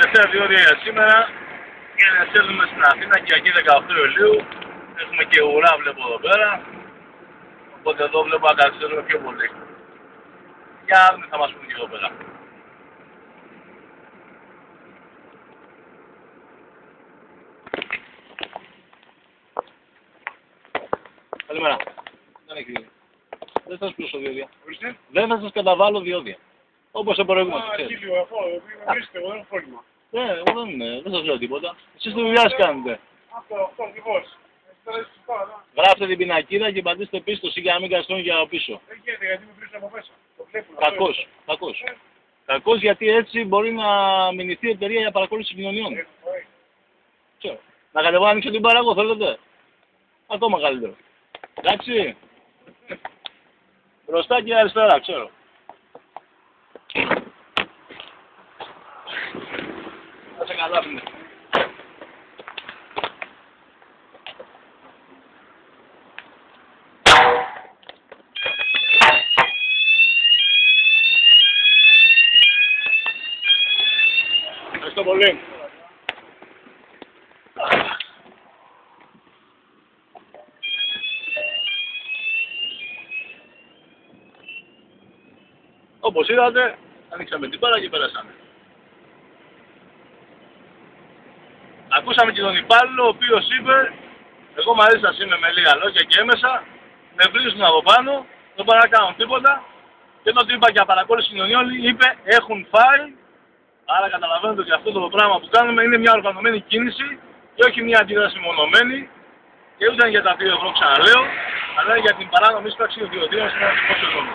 τελευταία διόδια για σήμερα και στέλνουμε στην Αθήνα και εκεί 18 Ιουλίου. Έχουμε και ουρά βλέπω εδώ πέρα. Οπότε εδώ βλέπω να καθυστερούμε πιο πολύ. Για να θα μας πούν και εδώ πέρα. Καλημέρα. Δεν θα σας πλούσω διόδια. Δεν θα σας καταβάλω διόδια. Όπως προηγούμενο. Κύριο, αφού γνωρίζετε, εγώ δεν έχω πρόβλημα. Δεν σας λέω τίποτα. Εσείς τη δουλειά σας κάνετε. Αυτό ακριβώς. Γράφτε την πινακίδα και πατήστε πίστοση για να μην καθιστούν για πίσω. Δεν γίνεται γιατί με βρίσκουν από μέσα. Κακός. Κακός γιατί έτσι μπορεί να μηνυθεί η εταιρεία για παρακολούθηση κοινωνιών. Να κατεβώ ανοίξω την παραγωγό, θέλετε. Ακόμα καλύτερο. Εντάξει. Μπροστά και αριστερά, ξέρω. Θα σε καλά, φίλε. Ευχαριστώ πολύ. Όπως είδατε, ανοίξαμε την πάρα και περάσαμε. Ακούσαμε και τον υπάλληλο, ο οποίος είπε εγώ μαζί σας είμαι με λίγα λόγια και έμεσα, με βρίζουν από πάνω, δεν μπορώ να κάνω τίποτα και όταν του είπα για παρακόλληση κοινωνιών είπε έχουν φάει, άρα καταλαβαίνετε ότι αυτό το πράγμα που κάνουμε είναι μια οργανωμένη κίνηση και όχι μια αντίδραση μονομένη και ούτε για τα 2 ευρώ ξαναλέω, αλλά για την παράνομη ίσπραξη των διοδίων στην δημόσιο δρόμο.